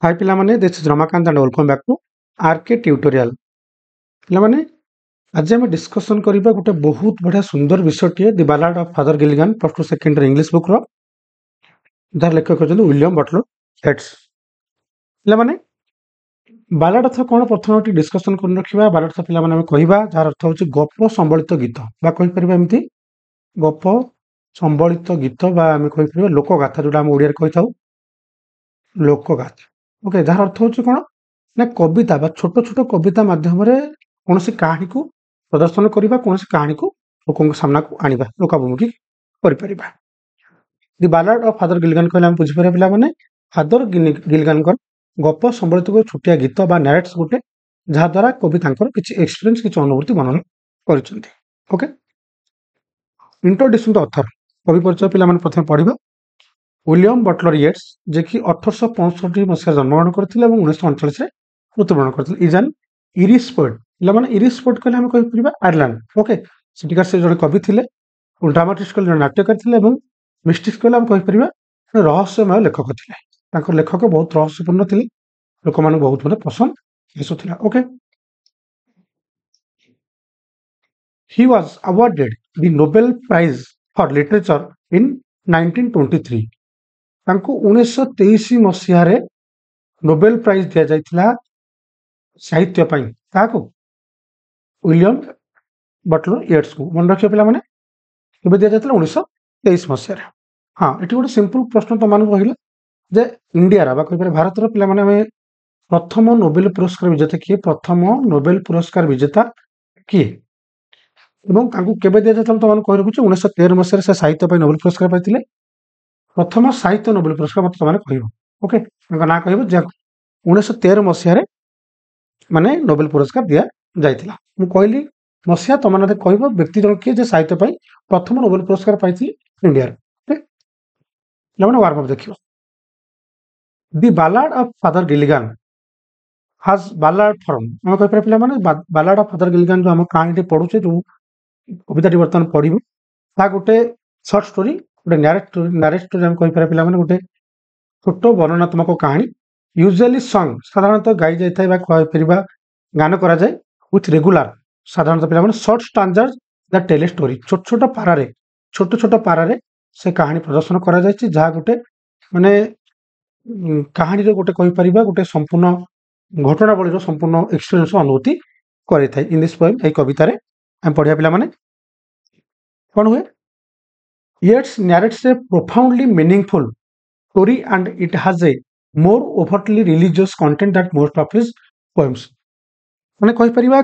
हाय पिलामाने this is Ramakant and welcome back to RK tutorial. पिलामाने आज आम डिस्कसन करबा गोटे बहुत बढ़िया सुंदर विषयटीए the ballad of father Gilligan plus two second English book रो जार लेखक होचंदी विलियम बटलर येट्स। पिलामाने बालाड अर्थ कोन प्रथम डिस्कसन कर रखिबा। बालाड अर्थ पिलामाने हम कहिबा जार अर्थ होची गप संबलित गीत बा कहि परिबा एमती गप संबलित गीत बा हम कहि परिबा लोकगाथा जोटा हम ओडिया रे कहि थाउ लोकगाथा। ओके जार अर्थ होची कोन ना कविता बा छोट छोट कविता माध्यम कौन कहानी को प्रदर्शन करवा कौन कहानी को लोक सामना को आनिबा लोकाभिमुखी करिपरिबा। दि बालाड ऑफ फादर गिलिगन कहले हम बुझिपारे पिला माने फादर गिलिगन गप संबलित छोटिया गीत बा नैरेट्स गोटे जहा द्वारा कवि तांकर किछि एक्सपीरियंस किछि अनुभूति वर्णन करिसंती। ओके इंट्रोडक्शन टू ऑथर कवि परिचय पिला माने प्रथम पढिबा। विलियम बटलर येट्स जे कि 1865 मसीहा जन्मग्रहण करथिले এবং 1939 रे मृत्युवरण करथिले इज एन इरिश पोएट। पिला माने इरिश पोएट कहले हम कहि परिबा आयरलैंड। ओके सिटिकार से जने कवि थिले ड्रामाटिस्ट कहले नाट्यकार थिले এবং मिस्टिक्स कहले हम कहि परिबा रहस्यमय लेखक थिले। तांकर लेखक बहुत रहस्यपूर्ण थिले लोक माने बहुत माने पसंद आसुथिला। Okay he was awarded the Nobel prize for literature in 1923। तांको 1923 मसीहा रे नोबेल प्राइज दिया जाइथिला साहित्य पई ताको विलियम बटलर येट्स को मन रखियो पिला माने केबे दिया जाइथिला 1923 मसीहा रे। हां एठी गोटे सिंपल प्रश्न तो मानु कहिला जे इंडिया रा बा कहि पारे भारत रो पिला माने हमें प्रथम नोबेल पुरस्कार विजेता किए प्रथम नोबेल पुरस्कार विजेता किए एवं तांको केबे दिया जाइथिला तो मानु कहि रखुछु 1913 मसीहा रे से साहित्य पई नोबेल पुरस्कार पाइथिले प्रथम साहित्य नोबेल पुरस्कार मत माने कहबो। ओके ना कहबो जे 1913 मसीहा रे माने नोबेल पुरस्कार दिया जाइथिला मु कहली मसीहा तो माने कहबो व्यक्ति जन के जे साहित्य पई प्रथम नोबेल पुरस्कार पाइथि इंडिया रे। ओके लमने वार्म अप देखियो। The ballad of father Gilligan has ballad form हम कहि पर पिला माने बालाड ऑफ फादर गिलिगन जो हम कहानी पढुचे जो कविताटी वर्तमान पढिबो ता गोटे शॉर्ट स्टोरी गोटे नैरेट स्टोरी हम कहि पर पिला माने गोटे छोट वर्णनात्मक कहानी यूजुअली सॉन्ग साधारणतः गाई जाय थाय बा कहि परिबा गान करा जाय विथ रेगुलर साधारणतः पिला माने short stanzas the tale story छोट छोट पारा रे से कहानी प्रदर्शन करा जाय छि जहा गोटे माने कहानी रे गोटे कहि परिबा गोटे संपूर्ण घटनावली रो संपूर्ण एक्सपीरियंस अनुभूति करे थाय इन दिस पोएम ए कविता रे हम पढिया पिला माने कोन हुए Yeats narrates a profoundly meaningful story and it has a more overtly religious content than most of his poems। माने कहि परिबा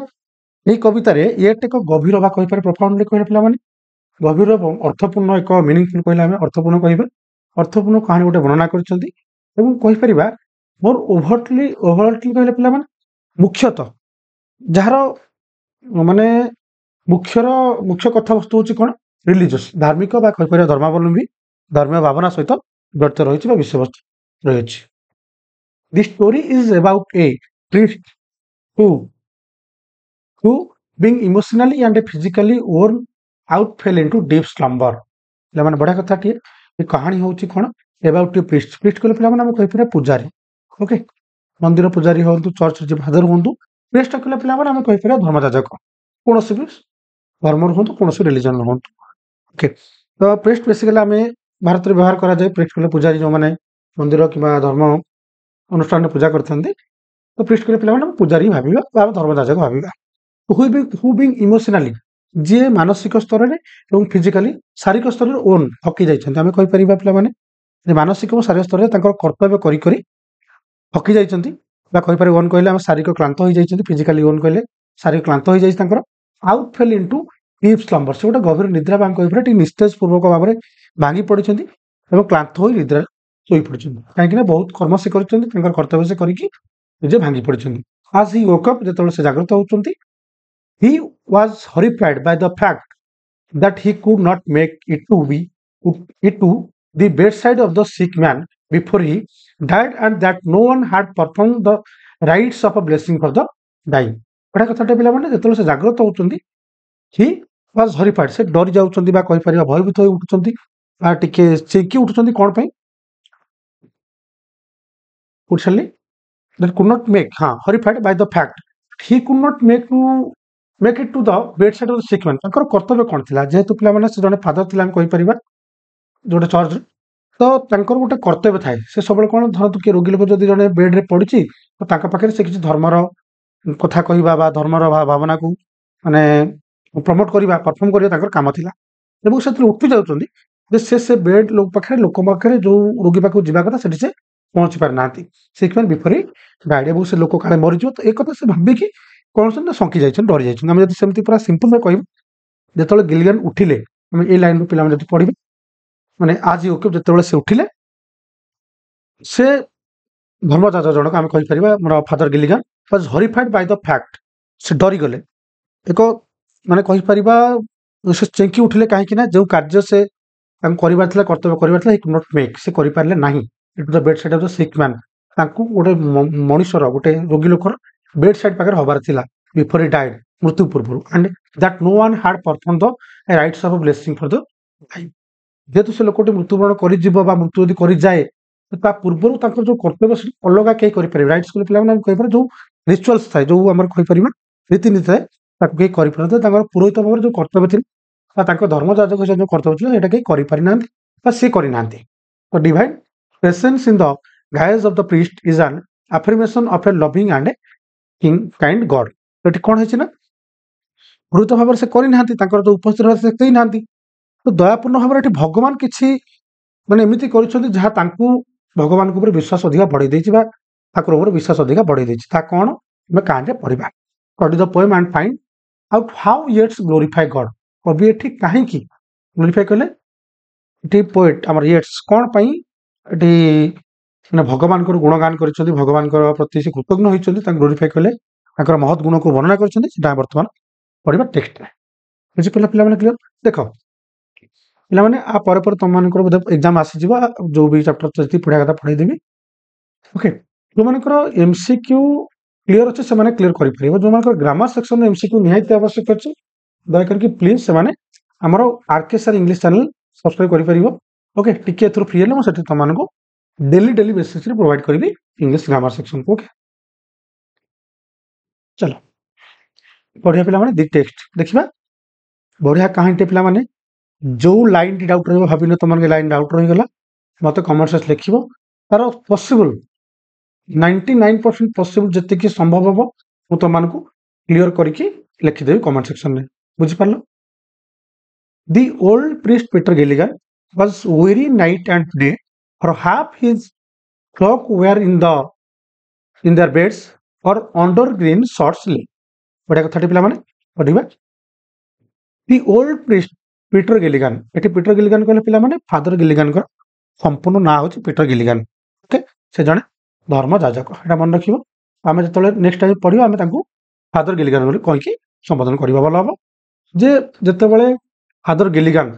एही कविता रे एट एक गभीर बा कहि पारे प्रोफाउंडली कहले पिला माने गभीर एवं अर्थपूर्ण एक मीनिंगफुल कहले हम अर्थपूर्ण कहिबा अर्थपूर्ण कहानी गोटे वर्णना करछंती एवं कहि परिबा मोर ओवरटली कहले पिला माने मुख्यतः जहार माने मुख्य कथा वस्तु होची कोन रिलीजियस धार्मिक बा कहि परिबा धर्मावलंबी धर्म भावना सहित जड़ित रही विषय वस्तु रही। दि story is about A priest who being emotionally and physically worn out fell into deep slumber। पिला माने बड़ा कथा टिए ए कहानी होची कोन अबाउट ए priest कहले पिला माने हम कहि पर पुजारी। ओके मंदिर पुजारी होंतु चर्च जे फादर होंतु priest कहले पिला माने हम कहि पर धर्मयाजक कोनोसी भी धर्म होंतु कोनोसी रिलीजन होंतु। ओके तो priest बेसिकली हमें भारत रे व्यवहार करा जाय प्रीस्ट कहले पुजारी जो माने मंदिर किबा धर्म अनुष्ठान में पूजा करथंदे तो प्रीस्ट कहले पिला माने पुजारी भाबिबा बा धर्मयाजक भाबिबा। हु बीइंग इमोशनली जे मानसिक स्तर रे एवं फिजिकली शारीरिक स्तर रे ओन थकी जायछन्ते हम कहि परिबा पिला माने जे मानसिक और शारीरिक स्तर रे तांकर कर्तव्य करी करी थकी जायछन्ती बा कहि पारे ओन कहले हम शारीरिक क्लांत होई जायछन्ती फिजिकली ओन कहले शारीरिक क्लांत होई जायछ तांकर out fail into deep slumber से गोटे गभीर निद्रा बा कहि पारे निस्तेज पूर्वक भाबरे भांगी पड़िछन्ती एवं क्लांत होई निद्रा सोई पड़िछन्ती काहेकि ना बहुत कर्म से करछन्ती तांकर कर्तव्य से करिकि जे भांगी पड़िछन्ती। आज ही वोक अप जेतले से जागृत होछन्ती he was horrified by the fact that he could not make it to the bedside of the sick man before he died and that no one had performed the rites of a blessing for the dying। बड़ा कथाटे पिला माने जेतले से जागृत होछन्ती he was horrified से डरि जाउछन्ती बा कहि परिबा भयभीत होई उठुछन्ती बा टिके चेकी उठुछन्ती कोन पई उठछली that could not make, horrified by the fact he could not make it to the bedside of the sick man. ତାଙ୍କର କର୍ତ୍ତବ୍ୟ କ'ଣ ଥିଲା? ଯେହେତୁ ପିଲାମାନେ ସେ ଜଣେ ଫାଦର ଥିଲେ ଆମେ କହିପାରିବା ଯୋଉଟା ଚର୍ଚ୍ଚ, ତ ତାଙ୍କର ଗୋଟେ କର୍ତ୍ତବ୍ୟ ଥାଏ। ସେ ସବୁବେଳେ କ'ଣ, ଧରନ୍ତୁ କିଏ ରୋଗୀ ଲୋକ ଯଦି ଜଣେ ବେଡ୍‌ରେ ପଡ଼ିଛି ତ ତାଙ୍କ ପାଖରେ ସେ କିଛି ଧର୍ମର କଥା କହିବା ବା ଧର୍ମର ଭାବନାକୁ ମାନେ ପ୍ରମୋଟ କରିବା, ପରଫର୍ମ କରିବା ତାଙ୍କର କାମ ଥିଲା। ଏବଂ ସେଥିରେ ଉଠି ଯାଉଛନ୍ତି ଯେ ସେ ବେଡ୍ ଲୋକ ପାଖରେ ଯୋଉ ରୋଗୀ ପାଖକୁ ଯିବା କଥା ସେଠି ସେ ପହଞ୍ଚି ପାରିନାହାନ୍ତି। ସେଇଥିପାଇଁ ବିଫୋର ହି ଡାଏଡ୍, ଏବଂ ସେ ଲୋକ କାଳେ ମରିଯିବ, ତ ଏ କଥା ସେ ଭାବିକି କ'ଣ କରିଛନ୍ତି ନା ଶଙ୍କି ଯାଇଛନ୍ତି, ଡରି ଯାଇଛନ୍ତି। ଆମେ ଯଦି ସେମିତି ପୁରା ସିମ୍ପଲରେ କହିବୁ, ଯେତେବେଳେ ଗିଲିଗାନ ଉଠିଲେ, ଆମେ ଏଇ ଲାଇନରୁ ପିଲାମାନେ ଯଦି ପଢିବେ, ମାନେ ଆଜି ଓକେ, ଯେତେବେଳେ ସେ ଉଠିଲେ, ସେ ଧର୍ମଯାଜକ ଜଣକ ଆମେ କହିପାରିବା ଆମର father Gilligan was horrified by the fact, ସେ ଡରିଗଲେ। ଏକ ମାନେ କହିପାରିବା ସେ ଚେଙ୍କି ଉଠିଲେ, କାହିଁକି ନା ଯୋଉ କାର୍ଯ୍ୟ ସେ ତାଙ୍କୁ କରିବାର ଥିଲା, କର୍ତ୍ତବ୍ୟ କରିବାର ଥିଲା, ହି କୁଡ୍ ନଟ୍ ମେକ୍, ସେ କରିପାରିଲେ ନାହିଁ। It the bed side of the sick man, ତାଙ୍କୁ ଗୋଟେ ମଣିଷର, ଗୋଟେ ରୋଗୀ ଲୋକର ବେଡ୍ ସାଇଡ୍ ପାଖରେ ହବାର ଥିଲା ବିଫୋର ହି ଡାଏଡ୍, ମୃତ୍ୟୁ ପୂର୍ବରୁ। And that no one had perform the rites of blessing for the life. ଯେହେତୁ ସେ ଲୋକଟି ମୃତ୍ୟୁବରଣ କରିଯିବ ବା ମୃତ୍ୟୁ ଯଦି କରିଯାଏ, ତା ପୂର୍ବରୁ ତାଙ୍କର ଯୋଉ କର୍ତ୍ତବ୍ୟ ସେଠି ଅଲଗା କେହି କରିପାରିବେ। ରାଇଟ୍ସ କଲେ ପିଲାମାନେ ଆମେ କହିପାରିବା ଯୋଉ ରିଚୁଆଲ୍ସ ଥାଏ, ଯୋଉ ଆମର କହିପାରିବା ରୀତିନୀତି ଥାଏ, ତାକୁ କେହି କରିପାରନ୍ତି। ତାଙ୍କର ପୁରୋହିତ ଭାବରେ ଯୋଉ କର୍ତ୍ତବ୍ୟ ଥିଲା ବା ତାଙ୍କ ଧର୍ମଯାଜକ ହିସାବରେ ଯୋଉ କର୍ତ୍ତବ୍ୟ ଥିଲା, ସେଇଟା କେହି କରିପାରିନାହାନ୍ତି ବା ସେ କରିନାହାନ୍ତି। ତ divine presence in the guise of the priest is an affirmation of a loving and kind God. ଏଠି କ'ଣ ହେଇଛି ନା, ପୁରୋହିତ ଭାବରେ ସେ କରିନାହାନ୍ତି, ତାଙ୍କର ଯୋଉ ଉପସ୍ଥିତ ସେ ଦେଇନାହାନ୍ତି, ତ ଦୟାପୂର୍ଣ୍ଣ ଭାବରେ ଏଠି ଭଗବାନ କିଛି ମାନେ ଏମିତି କରିଛନ୍ତି ଯାହା ତାଙ୍କୁ ଭଗବାନଙ୍କ ଉପରେ ବିଶ୍ୱାସ ଅଧିକା ବଢେଇ ଦେଇଛି ବା ଠାକୁର ଉପରେ ବିଶ୍ୱାସ ଅଧିକା ବଢେଇ ଦେଇଛି। ତା କ'ଣ ଆମେ କାହାଣୀରେ ପଢିବା। Study the poem and find out how it's glorify God. କବି ଏଠି କାହିଁକି ଗ୍ଲୋରିଫାଏ କଲେ? ଏଠି ପୋଏଟ୍ ଆମର ଇଟ୍ସ କ'ଣ ପାଇଁ ଏଠି ମାନେ ଭଗବାନଙ୍କର ଗୁଣଗାନ କରିଛନ୍ତି, ଭଗବାନଙ୍କର ପ୍ରତି ସେ କୃତଜ୍ଞ ହୋଇଛନ୍ତି, ତାଙ୍କୁ ଗ୍ଲୋରିଫାଏ କଲେ, ତାଙ୍କର ମହତ୍ ଗୁଣକୁ ବର୍ଣ୍ଣନା କରିଛନ୍ତି। ସେଟା ବର୍ତ୍ତମାନ ପଢିବା ଟେକ୍ସଟରେ। ବୁଝିପାରିଲା ପିଲାମାନେ? କ୍ଲିୟର? ଦେଖ ପିଲାମାନେ, ଆ ପରେ ପରେ ତମମାନଙ୍କର ବୋଧେ ଏକ୍ଜାମ ଆସିଯିବ, ଯୋଉ ବି ଚାପ୍ଟର ଯେତିକି ପଢିବା କଥା ପଢେଇଦେବି। ଓକେ, ଯୋଉମାନଙ୍କର ଏମସିକ୍ୟୁ କ୍ଲିୟର ଅଛି ସେମାନେ କ୍ଲିୟର କରିପାରିବ। ଯୋଉମାନଙ୍କର ଗ୍ରାମାର ସେକ୍ସନ ଏମସିକ୍ୟୁ ନିହାତି ଆବଶ୍ୟକ ଅଛି, ଦୟାକରି ପ୍ଲିଜ ସେମାନେ ଆମର RK sir English channel subscribe କରିପାରିବ। ଓକେ, ଟିକେ ଏଥର ଫ୍ରି ହେଲେ ମୁଁ ସେଠି ତମମାନଙ୍କୁ ଡେଲି ବେସିସରେ ପ୍ରୋଭାଇଡ କରିବି ଇଂଲିଶ ଗ୍ରାମାର ସେକ୍ସନକୁ। ଓକେ, ଚलो ବଢିଆ ପିଲାମାନେ, ଦି ଟେକ୍ସଟ ଦେଖିବା। ବଢିଆ କାହାଣୀଟେ ପିଲାମାନେ। ଯୋଉ ଲାଇନଟି ଡାଉଟ ରହିବ, ଭାବିନ ତମମାନଙ୍କ ଲାଇନ ଡାଉଟ ରହିଗଲା, ମତେ କମେଣ୍ଟ ସେକ୍ସନ ଲେଖିବ। ତାର ପସିବଲ 99% ପସିବଲ ଯେତିକି ସମ୍ଭବ ହବ ମୁଁ ତମମାନଙ୍କୁ କ୍ଲିୟର କରିକି ଲେଖିଦେବି କମେଣ୍ଟ ସେକ୍ସନରେ। ବୁଝିପାରିଲ? The old priest Peter Gilligan was weary night and day, for half his flock were in their beds or under green shorts lay. ବଢିଆ କଥାଟି ପିଲାମାନେ ପଢିବା। ଦି ଓଲ୍ଡ ପ୍ରିଷ୍ଟ ପିଟର ଗିଲିଗାନ, ଏଠି ପିଟର ଗିଲିଗାନ କହିଲେ ପିଲାମାନେ ଫାଦର ଗିଲିଗାନଙ୍କର ସମ୍ପୂର୍ଣ୍ଣ ନାଁ ହଉଛି ପିଟର ଗିଲିଗାନ। ଓକେ, ସେ ଜଣେ ଧର୍ମଯାଜକ, ଏଟା ମନେ ରଖିବ। ଆମେ ଯେତେବେଳେ ନେକ୍ସଟ ଟାଇମ ପଢିବା, ଆମେ ତାଙ୍କୁ ଫାଦର ଗିଲିଗାନ ବୋଲି କହିକି ସମ୍ବୋଧନ କରିବା, ଭଲ ହବ। ଯେ ଯେତେବେଳେ father Gilligan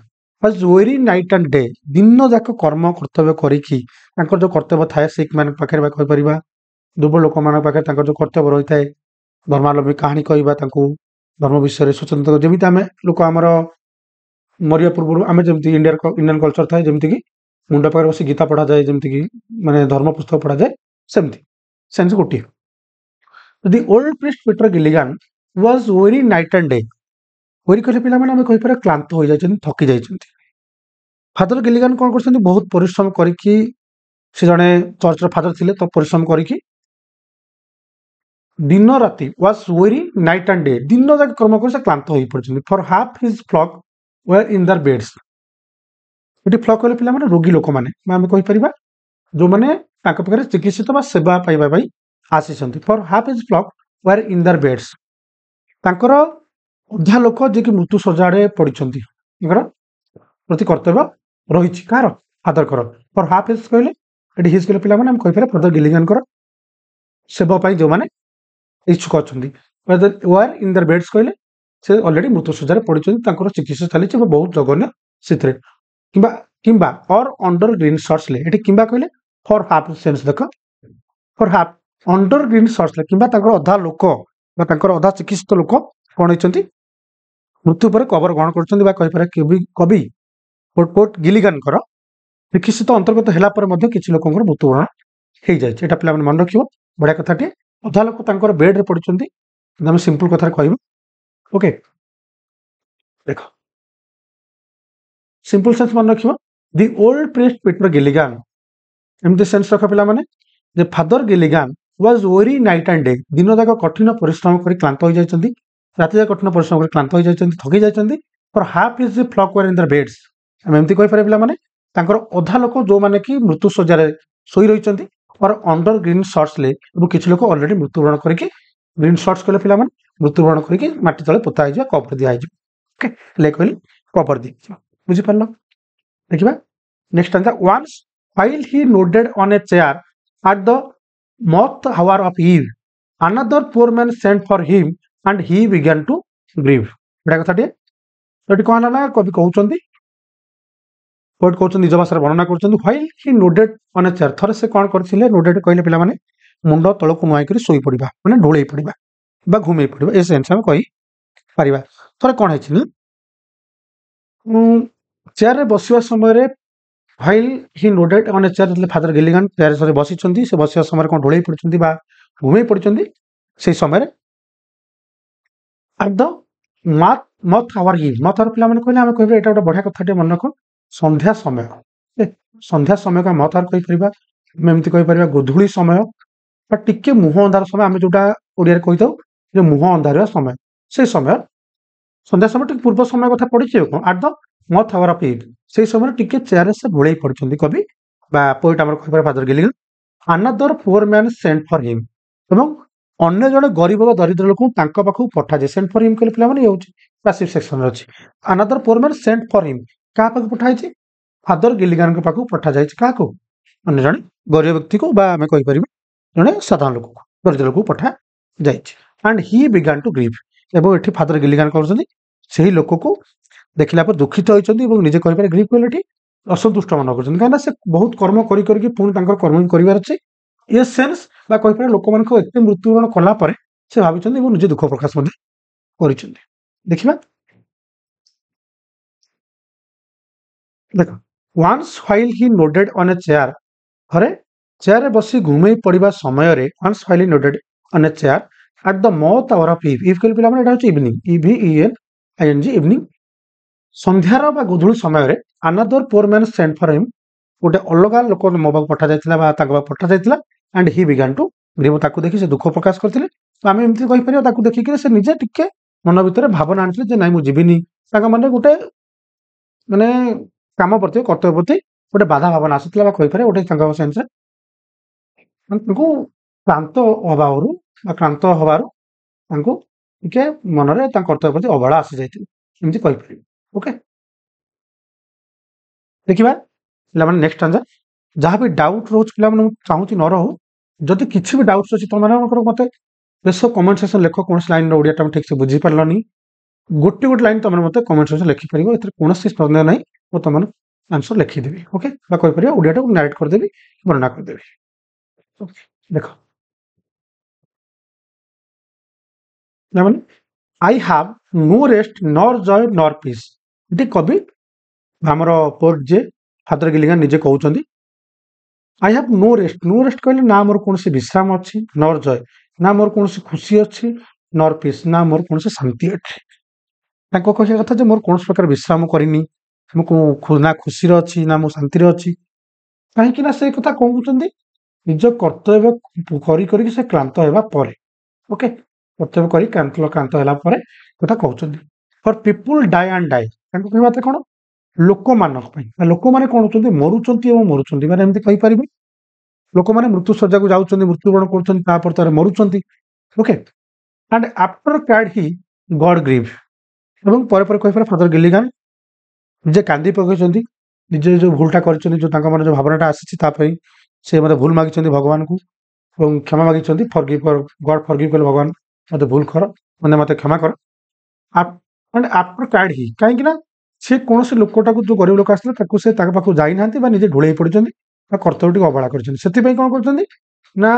was weary night and day, ଦିନ ଯାକ କର୍ମ କର୍ତ୍ତବ୍ୟ କରିକି, ତାଙ୍କର ଯୋଉ କର୍ତ୍ତବ୍ୟ ଥାଏ ଶିଖ ମାନଙ୍କ ପାଖରେ ବା କହିପାରିବା ଦୁର୍ବଳ ଲୋକମାନଙ୍କ ପାଖରେ ତାଙ୍କର ଯୋଉ କର୍ତ୍ତବ୍ୟ ରହିଥାଏ, ଧର୍ମାବଲମ୍ବୀ କାହାଣୀ କହିବା, ତାଙ୍କୁ ଧର୍ମ ବିଷୟରେ ସଚେତନ, ଯେମିତି ଆମେ ଲୋକ ଆମର ମରିବା ପୂର୍ବରୁ ଆମେ ଯେମିତି ଇଣ୍ଡିଆନ କଲଚର ଥାଏ, ଯେମିତିକି ମୁଣ୍ଡ ପାଖରେ ବସି ଗୀତା ପଢାଯାଏ, ଯେମିତିକି ମାନେ ଧର୍ମ ପୁସ୍ତକ ପଢାଯାଏ, ସେମିତି ସେନ୍ସ ଗୋଟିଏ। The old priest Peter Gilligan was weary night and day, weary କହିଲେ ପିଲାମାନେ ଆମେ କହିପାରିବା କ୍ଳାନ୍ତ ହୋଇଯାଇଛନ୍ତି, ଥକି ଯାଇଛନ୍ତି। ଫାଦର ଗିଲିଗାନ କ'ଣ କରୁଛନ୍ତି? ବହୁତ ପରିଶ୍ରମ କରିକି, ସେ ଜଣେ ଚର୍ଚ୍ଚର ଫାଦର ଥିଲେ, ତ ପରିଶ୍ରମ କରିକି ଦିନ ରାତି was weary night and day, ଦିନ ଯାକ କର୍ମ କରି ସେ କ୍ଳାନ୍ତ ହୋଇ ପଡିଛନ୍ତି। For half his flock were in their beds, ଏଠି ଫ୍ଲକ୍ କହିଲେ ପିଲାମାନେ ରୋଗୀ ଲୋକମାନେ, ଆମେ କହିପାରିବା ଯୋଉମାନେ ତାଙ୍କ ପାଖରେ ଚିକିତ୍ସିତ ବା ସେବା ପାଇବା ପାଇଁ ଆସିଛନ୍ତି। For half his flock were in their beds, ତାଙ୍କର ଅଧା ଲୋକ ଯିଏକି ମୃତ୍ୟୁ ଶଯ୍ୟାରେ ପଡିଛନ୍ତି, ତାଙ୍କର ପ୍ରତି କର୍ତ୍ତବ୍ୟ ରହିଛି। କାହାର? ଫାଦରଙ୍କର। ଫର ହାଫ ହିଜ କହିଲେ ଏଠି ହିଜ କହିଲେ ପିଲାମାନେ ଆମେ କହିପାରିବା ଫାଦର ଗିଲିଗାନଙ୍କର ସେବା ପାଇଁ ଯୋଉମାନେ ଇଚ୍ଛୁକ ଅଛନ୍ତି। ୱାର ଇନ୍ ଦର ବେଡ୍ସ କହିଲେ ସେ ଅଲରେଡି ମୃତ୍ୟୁ ଶଯ୍ୟାରେ ପଡିଛନ୍ତି, ତାଙ୍କର ଚିକିତ୍ସା ଚାଲିଛି ଏବଂ ବହୁତ ଜଘନ୍ୟ ସେଥିରେ। କିମ୍ବା ଅର ଅଣ୍ଡର ଗ୍ରୀନ୍ ସର୍ଟସ ଲେ, ଏଠି କିମ୍ବା କହିଲେ ଫର ହାଫ ସେନ୍ସ ଦେଖ, ଫର ହାଫ ଅଣ୍ଡର ଗ୍ରୀନ୍ ସର୍ଟସ ଲେ, କିମ୍ବା ତାଙ୍କର ଅଧା ଲୋକ ବା ତାଙ୍କର ଅଧା ଚିକିତ୍ସିତ ଲୋକ କ'ଣ ହେଇଛନ୍ତି? ମୃତ୍ୟୁ ପରେ କବର ଗ୍ରହଣ କରୁଛନ୍ତି ବା କହିପାରିବା କବି ଗିଲିଗାନଙ୍କର ଚିକିତ୍ସିତ ଅନ୍ତର୍ଗତ ହେଲା ପରେ ମଧ୍ୟ କିଛି ଲୋକଙ୍କର ମୃତ୍ୟୁବରଣ ହେଇଯାଇଛି। ଏଟା ପିଲାମାନେ ମନେ ରଖିବ। बढ़िया कथाटे अधा लोक तांकर बेड रे पड़िचंती हम सिंपल कथा कहबो ओके देख सिंपल सेंस मन रखिबो the old priest Peter Gilligan एमती सेंस रख पिला माने जे father Gilligan was weary night and day दिन जाक कठिन परिश्रम करी क्लांत हो जाइचंती राति जाक कठिन परिश्रम करी क्लांत हो जाइचंती थकी जाइचंती for half his the flock were in their beds हम एमती कहि पारे पिला माने तांकर अधा लोक जो माने कि मृत्यु सज्जा रे सोई रहिचंती और अंडर ग्रीन शॉर्ट्स ले एबो किछ लोक ऑलरेडी मृत्युवरण करके ग्रीन शॉर्ट्स कले पिला माने मृत्युवरण करके माटी तळे पोता आइ जा कवर दिया आइ जा ओके ले कहली कवर दी बुझी पारलो देखिबा next answer once while he nodded on a chair at the moth hour of eve another poor man sent for him and he began to grieve बड़ा कथा टे तो कोन ना कवि कहउचंदी पोएट कहउचंदी निज भाषा वर्णना करचंदी while he nodded on a chair थरे से कोन करथिले nodded कहले पिला माने मुंडो तळकु नुआई करी सोई पडिबा माने ढोळेई पडिबा बा घुमेई पडिबा ए सेंस हम कहि परिबा थरे कोन हेछि चेयर रे बसिवा समय रे while he nodded on a chair जतले फादर गिलिगन चेयर सरे बसिचंदी से बसिया समय रे कोन ढोळेई पडिचंदी बा घुमेई पडिचंदी से समय रे at the मथ आवर ईव मथ आवर पिला माने कहले हम कहबे एटा बढ़िया कथाटे मन रखो संध्या समय संध्या समय का मथ आवर कहि परिबा हम एमति कहि परिबा गोधुली समय बा टिके मुह अंधार समय हम जोटा ओडिया रे कहिताउ जे मुह अंधार समय से समय संध्या समय टिक पूर्व समय कथा पडिछि एट द मथ आवर ऑफ ईव से समय टिके चेयर से ढोळेई पडिचंदी कवि बा पोएट हमर कहि father Gilligan another poor man sent for him एवं अन्य जने गरीब व दरिद्र लोक तांका पाखु पठा जे सेंट फॉर हिम कहले पिला माने होछि पैसिव सेक्शन रे अछि another poor man sent for him का पाखु पठाइ छै फादर गिलिगन के पाखु पठा जाय छै का को अन्य जने गरीब व्यक्ति को बा हमें कहि परिबे जने साधारण लोक को दरिद्र लोक को पठा जाय छै and he began to grieve एबो एठी फादर गिलिगन करछथि सेही लोक को देखिला पर दुखित होइछथि एवं निजे कहि पारे ग्रीव कहलेठी असंतुष्ट मन करछथि काना से बहुत कर्म करि करि कि पुन तांकर कर्म करिवार अछि ए सेंस बा कहि पारे लोक मान को एते मृत्युवरण कला परे से भाबिछथि एवं निजे दुख प्रकाश मध्ये करिछथि देखिबा देखो once while he nodded on a chair Hare chair रे बसी घुमेई पड़िबा समय रे once while he nodded on a chair at the mouth hour of eve कहले पिला माने एटा होची इवनिंग EVENING इवनिंग संध्यार बा गोधुली समय रे another poor man sent for him गोटे अलगा लोक मोबाइल पठा जायतिला बा ताका पठा जायतिला and he began to grieve ताकू देखि से दुख प्रकाश करथिले तो आमे एमति कहि परियो ताकू देखि कि से निजे टिके मन भीतर भावना आनथिले जे नाही मु जीविनी ताका माने गोटे माने काम प्रति कर्तव्य प्रति गोटे बाधा भावना आसितला बा कहि पारे गोटे ताका सेंस तांको क्रांत अभावरु बा क्रांत हबारु तांको टिके मनरे तां कर्तव्य प्रति अवहेला आसी जायतिला एमति कहि परियो ओके देखिबा पिला माने नेक्स्ट आंसर जहाँ भी डाउट रोज पिला माने चाहूची न रहू जदि किछि भी डाउट्स अछि त माने मते बेस कमेंट सेक्शन लेखो कोन लाइन ओडिया टाइम ठीक से बुझी पारलनी गोटे गोटे लाइन तमने मते कमेंट सेक्शन लिखि परिबो एथरे कोनोसी संदेह नाही मो तमने आंसर लिखि देबी ओके बा कहि परियो ओडिया टाइम नरेट कर देबी वर्णना कर देबी ओके देखो ना माने I have no rest nor joy nor peace इति कवि हमरो पोर्ट जे फादर गिलिगन निजे कहउचंदी आई हैव नो रेस्ट कहले ना मोर कोनसी विश्राम अछि नॉर जॉय ना मोर कोनसी खुशी अछि नॉर पीस ना मोर कोनसी शांति अछि ताको कहिया कथा जे मोर कोनस प्रकार विश्राम करिनी हमको खुना खुशी रे अछि ना मो शांति रे अछि काहे कि ना से कथा कहउचंदी निज कर्तव्य करी करी से क्लांत हेबा परे ओके कर्तव्य करी क्लांत होला परे कथा कहउचंदी for people die and die ताको कहबा त कोन लोक मानक पई लोक माने कोन होचंदी मरुचंती एवं मरुचंती माने एमति कहि परिबे लोक माने मृत्यु सज्जा को जाउचंदी मृत्युवरण करचंती ता पर तारे मरुचंती okay and after cried he God grieve एवं परे परे कहि पारे फादर गिलिगन जे कांदी पकैचंती निजे जो भूलटा करचंती जो तांका माने जो भावनाटा आसीची ता पई से मते भूल मागिचंती भगवान को एवं क्षमा मागिचंती फॉरगिव गॉड फॉरगिव कर भगवान मते भूल कर माने मते क्षमा कर एंड आफ्टर क्राइड ही काहे कि ना से कोनसे लोकटा को जो गरीब लोक आसले ताको से ताका पाखु जाई नांती बा निजे ढोळेई पडिचंती कर्तव्यटी अवहेला करचंती सेति पई कोन करचंती ना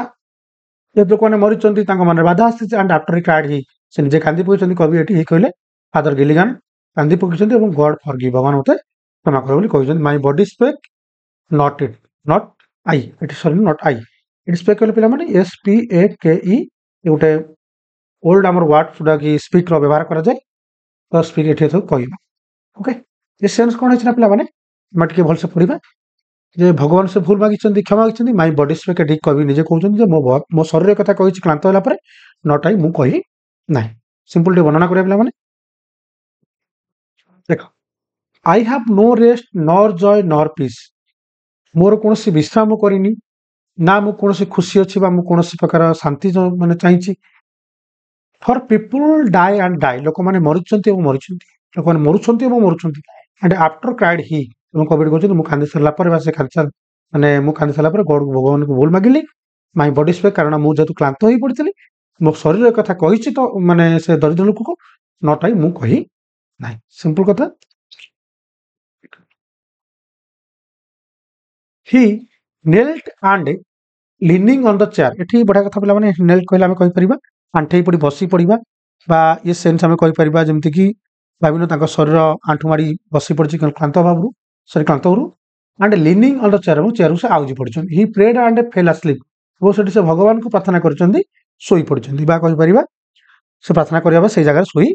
ये लोक माने मरिचंती तांका माने बाधा आसी एंड आफ्टर क्राइड ही से निजे कांदी पकैचंती कवि एठी ही कहले फादर गिलिगन कांदी पकैचंती एवं गॉड फॉरगिव भगवान होते क्षमा कर बोली कहचंती my body spec not I एठी सॉरी नॉट आई ଏଠି ସ୍ପେକ୍ କହିଲେ ପିଲାମାନେ SPAKE ଗୋଟେ ଓଲ୍ଡ ଆମର ୱାର୍ଡ ଯୋଉଟା କି ସ୍ପିକ୍ର ବ୍ୟବହାର କରାଯାଏ ତ ସ୍ପିକ୍ ଏଠି ଏଥର କହିବା ଓକେ ଏ ସେନ୍ସ କ'ଣ ହେଇଛି ନା ପିଲାମାନେ ଆମେ ଟିକେ ଭଲସେ ପଢିବା ଯେ ଭଗବାନ ସେ ଭୁଲ ମାଗିଛନ୍ତି କ୍ଷମା ମାଗିଛନ୍ତି ମାଇ ବଡି ସ୍ପେକ୍ ଏଠି କବି ନିଜେ କହୁଛନ୍ତି ଯେ ମୋ ଶରୀର କଥା କହିଛି କ୍ଳାନ୍ତ ହେଲା ପରେ ନଟାଇ ମୁଁ କହି ନାହିଁ ସିମ୍ପଲ ଟିକେ ବର୍ଣ୍ଣନା କରିବା ପିଲାମାନେ ଦେଖ I have no rest nor joy nor peace मोर कौन विश्राम करनी ना मु कौन खुशी अच्छी मु कौन प्रकार शांति माने चाहिए for people die and die लोक मैंने मरुंट लोक मैंने मरुंट एंड आफ्टर क्राइड ही कवि कहते मुझे कांदी सारा माने मुझे कांदी सारा गॉड भगवान को भूल मागिली माई बॉडी स्पेक कारण मुझे क्लांत हो पड़ी मो शरीर कथा कही तो माने से दरिद्र लोक को नटाई मु कही ना सिंपल कथा ही knelt and leaning on the chair एठी बढ़िया कथा पिला माने नेल्ट कहले आमे कहि परिबा आंठै पड़ी बसी पड़िबा बा ये सेंस आमे कहि परिबा जेमति कि भाबिनो तांको शरीर आंठु माडी बसी पड़छि क्लांत भाबरु सॉरी क्लांत होरु and leaning on the chair से आउजी पड़छन he prayed and fell asleep वो सेठी से भगवान को प्रार्थना करछन्ती सोई पड़छन्ती बा कहि परिबा से प्रार्थना करिया से जगह सोई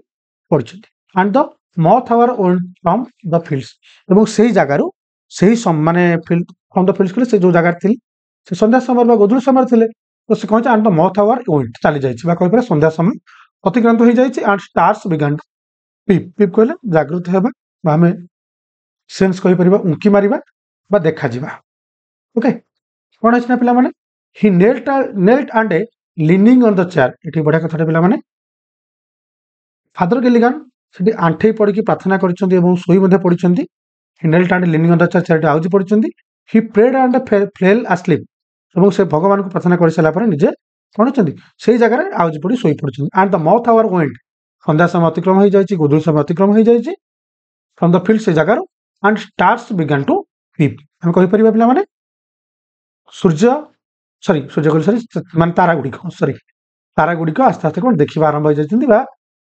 पड़छन्ती and the moth hour old from the fields एवं सेही जगारु सेही माने फील्ड फ्रॉम द फील्ड्स से जो जगह थी से संध्या समय गोधूली समय थे तो से कहे एंड द मथ आवर वेंट चली जाए संध्या समय अतिक्रांत हो जाए एंड स्टार्स बिगान पिप पिप कहले जागृत होगा आम सेन्स कहीपर उंकी मारिबा बा देखा जिबा ओके कौन है पिला माने ही knelt and leaning on the chair ये बढ़िया कथा पिला माने फादर गिलिगान से आंठे पड़ी प्रार्थना कर सोई पड़ी he knelt and leaning on the chair आउजी पड़ी he prayed and fell asleep এবং से भगवान को प्रार्थना कर सारा निजे कौन से जगह आउज पड़ी शोई पड़ी एंड द मथ आवर वेंट संध्या समय अतिक्रम हो जाए गोधूली समय अतिक्रम हो जाए फ्रॉम द फील्ड से जगार and stars began to peep आम कहीपर पिला माने सूर्य सॉरी सूर्य कहल सॉरी मान तारा गुड़िक सॉरी तारा गुड़िक आस्ते आस्ते कौन देखा आरंभ हो जाती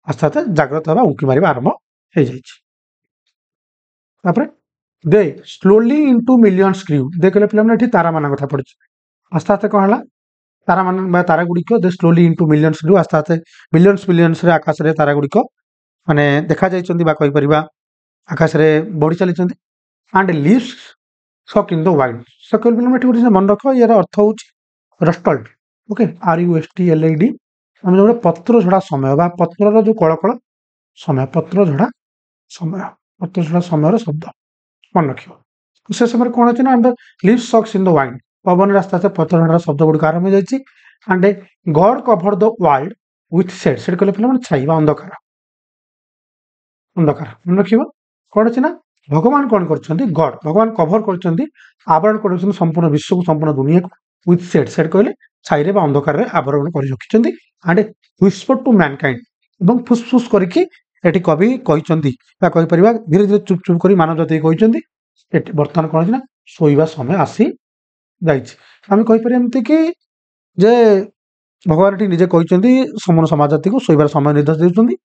आस्ते आस्ते जाग्रत हवा उंकी मार आरंभ हो जाए दे स्लोली इनटू मिलियंस ग्रीव दे कहले पिला माने तारा मान कथा पड़ी आस्ते आस्ते कौन है तारा मान तारा गुड़िक दे स्लोली इनटू मिलियंस ग्रीव आस्ते आस्ते मिलियंस मिलियंस रे आकाश रे तारा गुड़िक माने देखा जाइछन्ती बा कहि परिबा आकाश रे बढ़ी चली एंड लीव्स सक इन द वाइड सकल पिला माने गोटे मन रख यार अर्थ होउची रस्टल्ट ओके RUSTLED हम जो पत्र झड़ा समय बा पत्र जो कलकल समय पत्र झड़ा समय शब्द मन रख से समय कौन अच्छे ना leaves sucks in the wind पवन रास्ता से पत्र झड़ा शब्द गुड़िक आरंभ हो जाए and God cover the world with shade shade कहले पिला छाइबा अंधकार अंधकार मन रख कौन अच्छे ना भगवान कौन कर गॉड भगवान कभर कर आवरण कर संपूर्ण विश्व को संपूर्ण दुनिया को विथ शेड शेड कहले छाई अंधकार आवरण कर रखिंट एंड व्हिस्पर टू मैनकाइंड और फुसफुस करके कवि कहते धीरे धीरे चुप चुप कर मानव जाति कहते बर्तमान कौन है शोवा समय आसी जामें कहीपर एमती कि जे भगवान ये निजे कहते समूह समाज जाति को शोबार समय निर्देश देते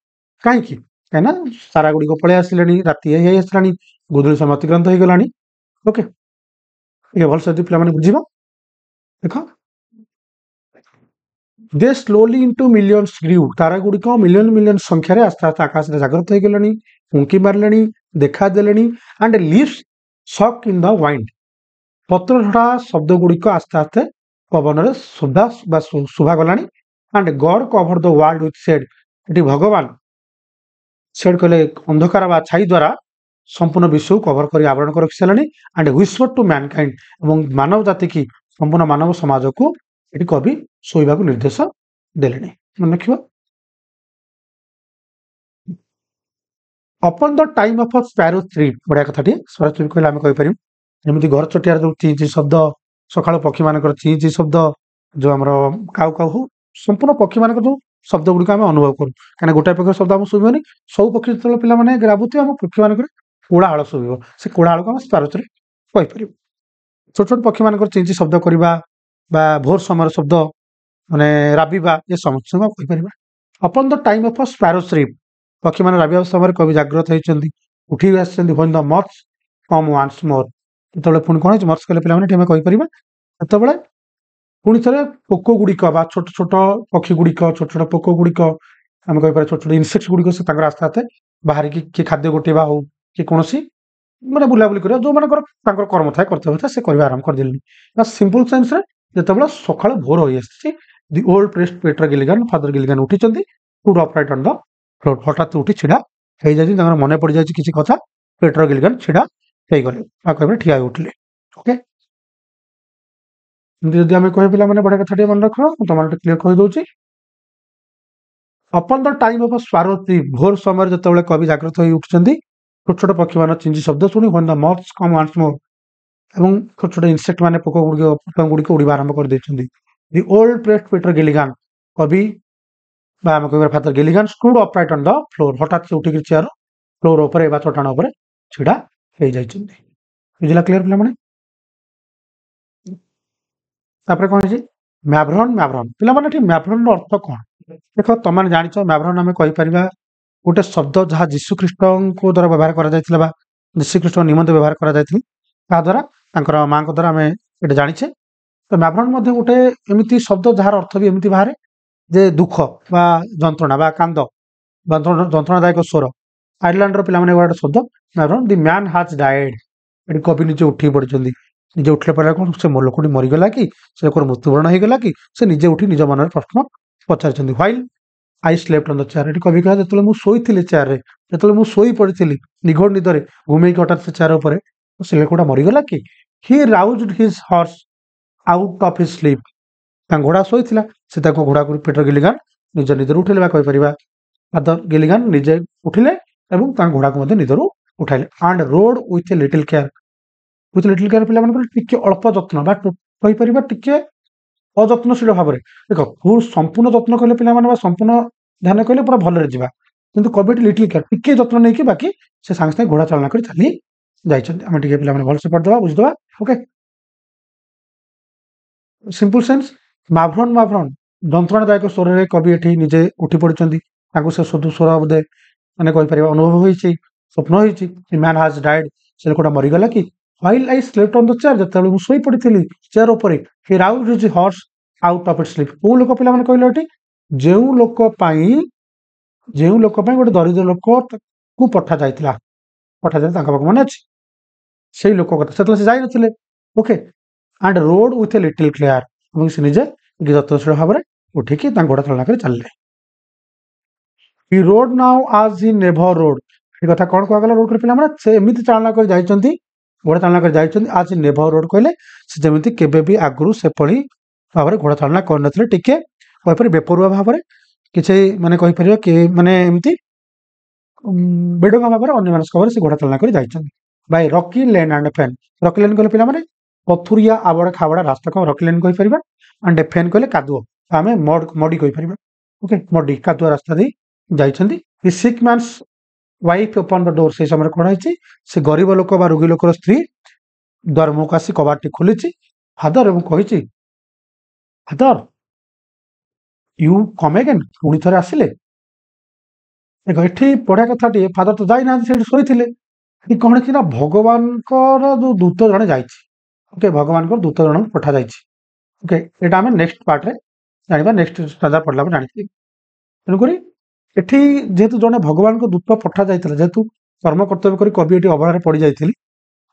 कहीं कहीं सारा गुड़िक पलि आसला राति आसला गोधूली समय अतिक्रांत हो गला ओके ये भल से पे बुझ देख दे स्लोली इनटू मिलियंस ग्रीव तारा गुड़िक मिलियन मिलियन संख्यार आस्ते आस्ते आकाश में जागृत हो गले उंकी मारे देखा देले एंड लीव्स सक इन द वाइंड पत्र झड़ा शब्द गुड़िक आस्ते आस्ते पवन शुभा गला and God cover the world with shade ये भगवान शेड कहले अंधकार बा छाई द्वारा संपूर्ण विश्व कभर कर आवरण कर रखी सारे एंड व्हिस्पर टू मैनकाइंड और मानव जाति की संपूर्ण मानव समाज को ये कवि शोवा को निर्देश देले मन रख अपन the time of a sparrow trip बढ़िया कथा स्पैरो ट्रिप कहले आम कहीपर जमी घर चटियार जो ची ची शब्द सका पक्षी मान ची ची शब्द जो आम काउ काउ हो संपूर्ण पक्षी मान जो शब्द गुड़िक आम अनुभव करूँ कहीं गोटाए प्रकार शब्द आम शुभनी सब पक्षी जो पे ग्राबुवे आम पक्षी मान कोलाहल शुभ से कोलाहल को आम स्पैरो ट्रिप कहीपर छोट छोट पक्षी मान ची शब्द करवा भोर समय शब्द माने राबिबा ये समस्त कहीपर upon the time of a sparrow trip पक्षी मान राबिबा समय कवि जागृत होती उठी आसछन्ती when the moths come once more जो पुणी कौन मत्स कहले पे कहीपर पुणी थे पोक गुड़िक छोट छोट पक्षी गुड़िक छोट छोट पोक गुड़िक आम कहीपर छोट छोट इनसेक्ट्स गुड़िक से आस्ते आस्ते बाहर किए खाद्य गोटेवा हो कि कौन मैंने बुलाबुली कर जो मान कर्म था कर्तव्य था से करवा आरंभ करदे सिंपल सेन्स जो सका भोर हो the old priest Peter Gilligan father Gilligan उठी stood upright on the floor हठात उठी छिड़ा हो जाए मन पड़ जाए किसी कथा पीटर गिलिगन छिड़ा हो गले ठिया उठिले ओके जदि आम कह पे बढ़िया कथा मन रख तुम क्लीयर कहीदे अपन द टाइम ऑफ स्वारोत्री भोर समय जो कवि जागृत हो उठुंट छोट छोट पक्षी मान चिंजी शब्द शुणी one the moths come once मोर एवं छोट छोट इनसेक्ट माने पोक गुड़िक उड़ा आरंभ कर the old priest Peter Gilligan कवि आम कह Father Gilligan stood upright on the floor हठात से उठिक चेयर फ्लोर उपर चटाण उपर छिड़ा हो जाइए बुझला क्लीयर पे तापर कौन है मैभ्रन मैभ्रन पे मैभ्रन अर्थ कौन देख तुम जान मैभ्रन आम कहीपर गोटे शब्द जहाँ जीशुख्रीष्ट को द्वारा व्यवहार कर जीशुख्रीष्ट निमंत व्यवहार कर माँ द्वारा आम ये जाचे तो मैभ्रन गोटे एमती शब्द जार अर्थ भी एमती बाहर जे दुख बा जंत्रणा बा कांद जंत्रणादायक स्वर आयरलैंड पे गोटे शब्द मैभ्रन दि मैन हाज डाएड ये कवि निजे उठी पड़ते निजे उठले पर कौन से लोकटी मरीगला कि से मृत्युवरण होगा कि से निजे उठी निज मन प्रश्न पचार while I slept on the chair ये कवि कहा जो मुझे चेयर जो शोई पड़ी निघोड़ निदरे घूमे हठात से चेयर उपर से लोकटा मरीगला कि he roused his horse out of his sleep घोड़ा शोई से घोड़ा को पीटर गिलिगन निज निदर उठेले कहीपर फादर गिलिगन निजे उठिले घोड़ा को निदर उठाइले and rode with a little care with little care पे अल्प जत्न कहीपर टिके अजत्नशील भाव में देख फुल संपूर्ण जत्न कले पे संपूर्ण ध्यान कहले पूरा भलरे जावा किंतु कवि लिटिल केयर टिके जत्न नहीं कि बाकी से सांगे सांगे घोड़ा चालना कर चली जाइए पे भलसे पढ़ीदे बुझीदे ओके सिंपल सेन्स मैभ्रन मैभ्रन जंत्रणादायक स्वर में कवि ये निजे उठी पड़ती से सुधु स्वर बोधे मैंने कहीपर अनुभव हो स्वप्न हो मैन हाज डाएड से लोकटा मरीगला कि while I slept on the chair जो मुझे शोई पड़ी चेयर उपर he roused his horse out of its sleep को लोक पे कहले जो लोक गोटे दरिद्र लोक को पठा जाता मन अच्छे से लोक कथा से जाई नथिले okay and rode with a little clear से निजे जत्नशील भाव में उठिकी घोड़ा चालना कर चलिए ही रोड नाउ आज ही नेभर रोड ये कथा कौन कहगला रोड कर पे से एमती चालना कर जाइए घोड़ा चालना कर जाइए आज नेभर रोड कहले से जमी के आगु से भाव में घोड़ा चालना करते टिके कहीपर बेपरुआ भाव में किसी माने कहीपर कि माने एमती बेडंगा भाव में अन्यमनस्क भाव से घोड़ा चालना कर जाइए by rocky lane and fen rocky lane कहले पे पथुरिया आबड़ा खाबड़ा रास्ता को रॉकी लेन कहीपर एंड फेन कहले कादुओ आम मडी कहीपर ओके मडी कादुआ रास्ता दे जाइए sick man's wife open the door से समय कौन है से गरीब लोक बा रोगी लोकर स्त्री द्वार मुख आसी कबाटी खोली फादर एवं कही फादर यू कम अगेन पुणी थे आसिले ये पढ़ा कथा फादर तो जाना शोते कौन कि भगवान जो दूत जड़े जाके भगवान दूत जन पठा जाए ओके यहाँ आम नेक्स्ट पार्ट जाना नेक्स्ट राजा पढ़ला जानी तेणुक एठी जेहेतु जड़े भगवान को दूत पठा जाता जेहेतु कर्म कर्तव्य कर कवि ये अवहेला पड़ जाती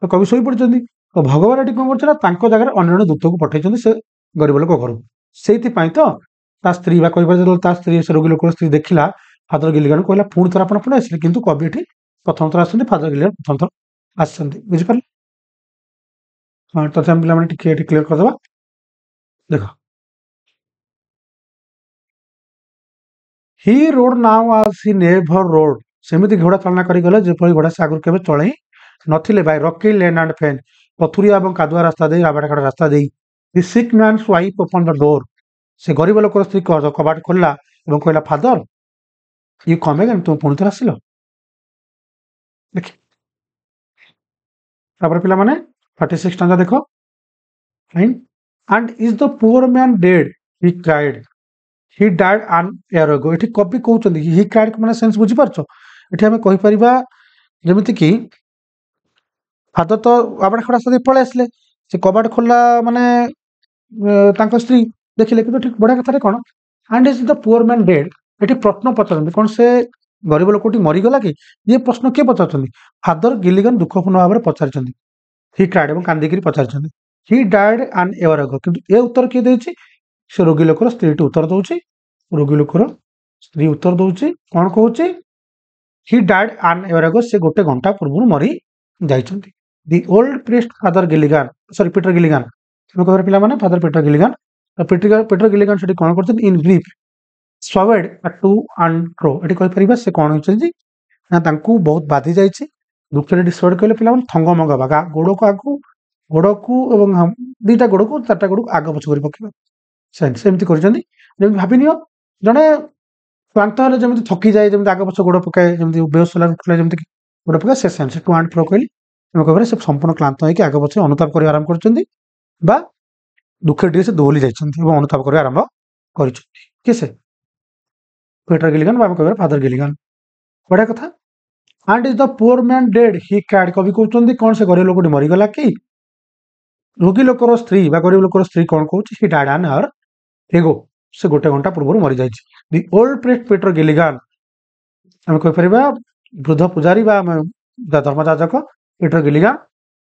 तो कवि शोई पड़ी तो भगवान ये कौन कर जगह अन्य जन दूत को पठे से गरीब लोक घर से तो स्त्री कह स्त्री से रोगी लोक स्त्री देखला फादर गिलिगन कहला पुणी थर आप पड़े आसे कि कवि ये प्रथम थर आस फादर गिलिगन प्रथम थर आसान बुझिपारे हाँ तो पे क्लीयर करदे देख ही रोड नाउ आज ही नेभर रोड सेमती घोड़ा चालना करगले जेपरी घोड़ा से आगुरी केबे चले नथिले by rocky lane and fen पथुरिया और कादुआ रास्ता दे राबाड़ा रास्ता दे the sick man's wife open the door से गरीब लोक स्त्री कबाट खोलला और कहला फादर यू कम अगेन तुम पुणी थर आसिल देख पे मैंने 36 टांजा देख fine and is the poor man dead he cried he died an year ago ये कवि कहते ही क्राइड मैंने सेन्स बुझीपार ये आम कहीपर जमीती कि फादर तो आबाड़ खड़ा से पलि आसिले से कबाट खोलला माने ତାଙ୍କ ସ୍ତ୍ରୀ ଦେଖିଲେ କିନ୍ତୁ ଠିକ ବଢିଆ କଥାରେ କଣ ଆଣ୍ଡ ଇଜ ଦ ପୁଅର ମ୍ୟାନ୍ ଡେଡ ଏଠି ପ୍ରଶ୍ନ ପଚାରନ୍ତି କଣ ସେ ଗରିବ ଲୋକଟି ମରିଗଲା କି ଇଏ ପ୍ରଶ୍ନ କିଏ ପଚାରୁଛନ୍ତି ଫାଦର ଗିଲିଗନ ଦୁଃଖପୂର୍ଣ୍ଣ ଭାବରେ ପଚାରିଛନ୍ତି ହି କ୍ରାଏଡ ଏବଂ କାନ୍ଦିକିରି ପଚାରିଛନ୍ତି ହି ଡାଏଡ ଆନ୍ ଏୱାର ଆଗୋ କିନ୍ତୁ ଏ ଉତ୍ତର କିଏ ଦେଇଛି ସେ ରୋଗୀ ଲୋକର ସ୍ତ୍ରୀଟି ଉତ୍ତର ଦଉଛି ରୋଗୀ ଲୋକର ସ୍ତ୍ରୀ ଉତ୍ତର ଦଉଛି କଣ କହୁଛି ହି ଡାଏଡ ଆନ୍ ଏୱାର ଆଗୋ ସେ ଗୋଟେ ଘଣ୍ଟା ପୂର୍ବରୁ ମରି ଯାଇଛନ୍ତି ଦି ଓଲ୍ଡ ପ୍ରିଷ୍ଟ ଫାଦର ଗିଲିଗାନ ସରି ପିଟର ଗିଲିଗାନ ଆମେ କହିବାର ପିଲାମାନେ ଫାଦର ପିଟର ଗିଲିଗାନ ପିଟର ଗିଲିଗାନ ସେଠି କଣ କରୁଛନ୍ତି ଇନ୍ ଗ୍ରିଫ ସ୍ୱାବେଡ ଟୁ ଆଣ୍ଡ ଫ୍ରୋ ଏଠି କହିପାରିବା ସେ କଣ ହେଇଛନ୍ତି ନା ତାଙ୍କୁ ବହୁତ ବାଧି ଯାଇଛି ଦୁଃଖରେ ଡିସଅର୍ଡ କହିଲେ ପିଲାମାନେ ଥଙ୍ଗମଙ୍ଗ ହବା ଗୋଡକୁ ଏବଂ ଦିଟା ଗୋଡକୁ ଚାରିଟା ଗୋଡକୁ ଆଗ ପଛ କରି ପକେଇବା ସେମିତି କରିଛନ୍ତି ଯେମିତି ଭାବିନିଅ ଜଣେ କ୍ଳାନ୍ତ ହେଲେ ଯେମିତି ଥକିଯାଏ ଯେମିତି ଆଗ ପଛ ଗୋଡ ପକାଏ ଯେମିତି ବେହୋସ ହେଲା ଯେମିତି ଗୋଡ ପକାଏ ସେ ସେନ୍ସ ଟୁ ଆଣ୍ଡ ଫ୍ରୋ କହିଲି ଆମେ କହିବାରେ ସେ ସମ୍ପୂର୍ଣ୍ଣ କ୍ଳାନ୍ତ ହେଇକି ଆଗ ପଛ ଅନୁତାପ କରିବା ଆରମ୍ଭ କରିଛନ୍ତି ବା ଦୁଃଖରେ ଟିକେ ସେ ଦୋହଲି ଯାଇଛନ୍ତି ଏବଂ ଅନୁତାପ କରିବା ଆରମ୍ଭ କରିଛନ୍ତି କିଏ ସେ ପିଟର ଗିଲିଗାନ ବା ଆମେ କହିବା ଫାଦର ଗିଲିଗାନ ବଢିଆ କଥା ଆଣ୍ଡ ଇଜ ଦ ପୁଅର ମ୍ୟାନ୍ ଡେଡ ହି କ୍ରାଏଡ କବି କହୁଛନ୍ତି କଣ ସେ ଗରିବ ଲୋକଟି ମରିଗଲା କି ରୋଗୀ ଲୋକର ସ୍ତ୍ରୀ ବା ଗରିବ ଲୋକର ସ୍ତ୍ରୀ କଣ କହୁଛି ହି ଡାଏଡ ଆନ୍ ଆୱାର ଏଗୋ ସେ ଗୋଟେ ଘଣ୍ଟା ପୂର୍ବରୁ ମରିଯାଇଛି ଦି ଓଲ୍ଡ ପ୍ରିଷ୍ଟ ପିଟର ଗିଲିଗାନ ଆମେ କହିପାରିବା ବୃଦ୍ଧ ପୂଜାରୀ ବା ଆମେ ଧର୍ମଯାଜକ ପିଟର ଗିଲିଗାନ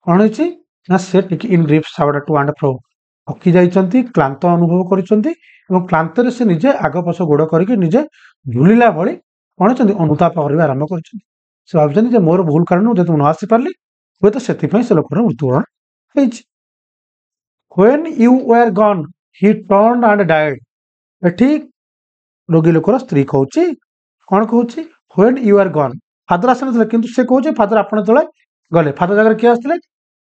କଣ ହେଇଛି ନା ସେ ଟିକେ ଇନ୍ ଗ୍ରିଫ ସାଉଡ ଟୁ ଆଣ୍ଡ ଫ୍ରୋ ଥକି ଯାଇଛନ୍ତି କ୍ଳାନ୍ତ ଅନୁଭବ କରିଛନ୍ତି ଏବଂ କ୍ଳାନ୍ତରେ ସେ ନିଜେ ଆଗ ପଛ ଗୋଡ କରିକି ନିଜେ ଝୁଲିଲା ଭଳି କଣ ଅଛନ୍ତି ଅନୁତାପ କରିବା ଆରମ୍ଭ କରିଛନ୍ତି ସେ ଭାବୁଛନ୍ତି ଯେ ମୋର ଭୁଲ କାରଣରୁ ଯେହେତୁ ନ ଆସିପାରିଲି ହୁଏତ ସେଥିପାଇଁ ସେ ଲୋକର ମୃତ୍ୟୁବରଣ ହେଇଛି when you were gone he turned and died ଏଠି ରୋଗୀ ଲୋକର ସ୍ତ୍ରୀ କହୁଛି କଣ କହୁଛି when you are gone father ଆସିନଥିଲେ କିନ୍ତୁ ସେ କହୁଛି ଫାଦର ଆପଣ ଯେତେବେଳେ ଗଲେ ଫାଦର ଜାଗାରେ କିଏ ଆସିଥିଲେ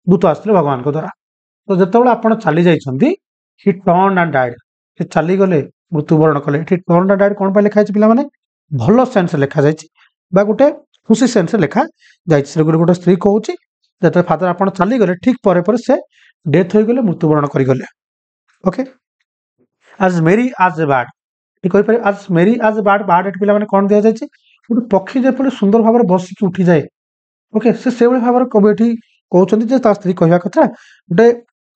ଦୂତ ଆସିଥିଲେ ଭଗବାନଙ୍କ ଦ୍ୱାରା ତ ଯେତେବେଳେ ଆପଣ ଚାଲି ଯାଇଛନ୍ତି ହି ଟର୍ନ ଆଣ୍ଡ ଡାଏଡ ସେ ଚାଲିଗଲେ ମୃତ୍ୟୁବରଣ କଲେ ଏଠି ଟର୍ନ ଆଣ୍ଡ ଡାଏଡ କଣ ପାଇଁ ଲେଖା ହେଇଛି ପିଲାମାନେ ଭଲ ସେନ୍ସରେ ଲେଖାଯାଇଛି ବା ଗୋଟେ ଖୁସି ସେନ୍ସରେ ଲେଖା ଯାଇଛି ସେ ଗୋଟେ ସ୍ତ୍ରୀ କହୁଛି ଯେତେବେଳେ ଫାଦର ଆପଣ ଚାଲିଗଲେ ଠିକ ପରେ ପରେ ସେ ଡେଥ୍ ହୋଇଗଲେ ମୃତ୍ୟୁବରଣ କରିଗଲେ ଓକେ ଆଜ ମେରି ଆଜ ଏ ବାର୍ଡ ଏଠି କହିପାରିବେ ଆଜ ମେରି ଆଜ ଏ ବାର୍ଡ ଏଠି ପିଲାମାନେ କଣ ଦିଆଯାଇଛି ଗୋଟେ ପକ୍ଷୀ ଯେପରି ସୁନ୍ଦର ଭାବରେ ବସିକି ଉଠିଯାଏ ଓକେ ସେ ସେଇଭଳି ଭାବରେ କବି ଏଠି କହୁଛନ୍ତି ଯେ ତା ସ୍ତ୍ରୀ କହିବା କଥା ଗୋଟେ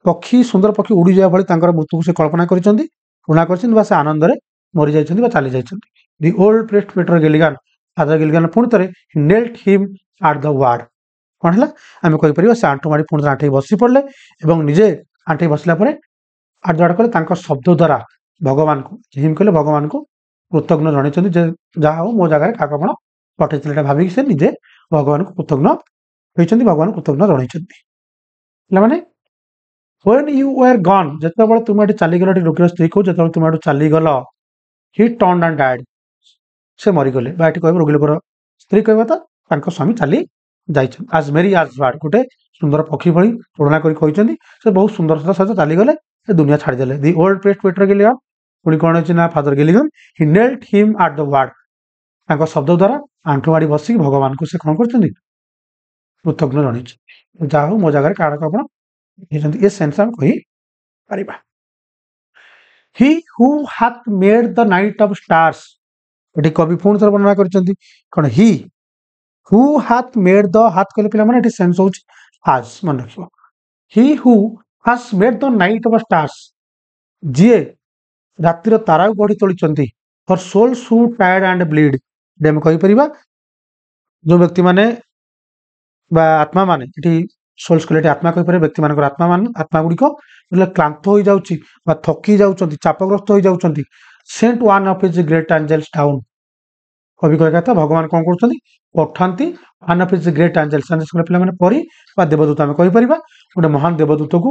ପକ୍ଷୀ ସୁନ୍ଦର ପକ୍ଷୀ ଉଡିଯିବା ଭଳି ତାଙ୍କର ମୃତ୍ୟୁକୁ ସେ କଳ୍ପନା କରିଛନ୍ତି ଘୃଣା କରିଛନ୍ତି ବା ସେ ଆନନ୍ଦରେ ମରିଯାଇଛନ୍ତି ବା ଚାଲି ଯାଇଛନ୍ତି ଦି ଓଲ୍ଡ ପ୍ରିଷ୍ଟ ପିଟର ଗିଲିଗାନ ଫାଦର ଗିଲିଗାନ ପୁଣି ଥରେ ନେଲ୍ଟ ହିମ୍ ଆଟ୍ ଦ ୱାର୍ଡ କଣ ହେଲା ଆମେ କହିପାରିବା ସେ ଆଣ୍ଠୁ ମାଡ଼ି ପୁଣି ଆଣ୍ଠେଇ ବସି ପଡିଲେ ଏବଂ ନିଜେ ଆଣ୍ଠେଇ ବସିଲା ପରେ ଆଟ୍ ଦ ୱାର୍ଡ କଲେ ତାଙ୍କ ଶବ୍ଦ ଦ୍ୱାରା ଭଗବାନଙ୍କୁ ହିମ୍ କହିଲେ ଭଗବାନଙ୍କୁ କୃତଜ୍ଞ ଜଣାଇଛନ୍ତି ଯେ ଯାହା ହଉ ମୋ ଜାଗାରେ କାହାକୁ ଆପଣ ପଠେଇଥିଲେ ଏଟା ଭାବିକି ସେ ନିଜେ ଭଗବାନଙ୍କୁ କୃତଜ୍ଞ ହୋଇଛନ୍ତି ଭଗବାନ କୃତଜ୍ଞ ଜଣାଇଛନ୍ତି ପିଲାମାନେ when you were gone ଯେତେବେଳେ ତୁମେ ଏଠି ଚାଲିଗଲ ଏଠି ରୋଗୀର ସ୍ତ୍ରୀ କହୁ ଯେତେବେଳେ ତୁମେ ଏଠୁ ଚାଲିଗଲ he turned and died ସେ ମରିଗଲେ ବା ଏଠି କହିବ ରୋଗୀ ଲୋକର ସ୍ତ୍ରୀ କହିବା ତ ତାଙ୍କ ସ୍ୱାମୀ ଚାଲି ଯାଇଛନ୍ତି ଆଜ ମେରି ଆଜ ବାର୍ଡ ଗୋଟେ ସୁନ୍ଦର ପକ୍ଷୀ ଭଳି ତୁଳନା କରି କହିଛନ୍ତି ସେ ବହୁତ ସୁନ୍ଦରତା ସହିତ ଚାଲିଗଲେ ସେ ଦୁନିଆ ଛାଡ଼ିଦେଲେ the old priest Peter Gilligan ପୁଣି କଣ ହେଇଛି ନା father Gilligan he knelt him at the word ତାଙ୍କ ଶବ୍ଦ ଦ୍ୱାରା ଆଣ୍ଠୁ ମାଡ଼ି ବସିକି ଭଗବାନଙ୍କୁ ସେ କଣ କରିଛନ୍ତି କୃତଜ୍ଞ ଜଣେଇଛନ୍ତି ଯାହା ହଉ ମୋ ଜାଗାରେ କାହାକୁ ଆପଣ ଦେଇଛନ୍ତି ଏ ସେନ୍ସ ଆମେ କହିପାରିବା he who hath made the night of stars ଏଠି କବି ପୁଣି ଥରେ ବର୍ଣ୍ଣନା କରିଛନ୍ତି କଣ ହି ହୁ ହାଥ୍ ମେଡ୍ ଦ ହାଥ୍ କହିଲେ ପିଲାମାନେ ଏଠି ସେନ୍ସ ହଉଛି ହାଜ୍ ମନେ ରଖିବ he who has made the night of stars ଯିଏ ରାତିର ତାରାକୁ ଗଢି ତୋଳିଛନ୍ତି for souls who tired and bled ଆମେ କହିପାରିବା ଯୋଉ ବ୍ୟକ୍ତିମାନେ ବା ଆତ୍ମା ମାନେ ଏଠି ସୋଲ୍ସ କହିଲେ ଏଠି ଆତ୍ମା କହିପାରିବେ ବ୍ୟକ୍ତିମାନଙ୍କର ଆତ୍ମା ଗୁଡ଼ିକ କ୍ଳାନ୍ତ ହୋଇଯାଉଛି ବା ଥକି ଯାଉଛନ୍ତି ଚାପଗ୍ରସ୍ତ ହୋଇଯାଉଛନ୍ତି sent one of his great angels down କବି କହିବା କଥା ଭଗବାନ କଣ କରୁଛନ୍ତି ପଠାନ୍ତି one of his great angels ପିଲାମାନେ ପରି ବା ଦେବଦୂତ ଆମେ କହିପାରିବା ଗୋଟେ ମହାନ ଦେବଦୂତକୁ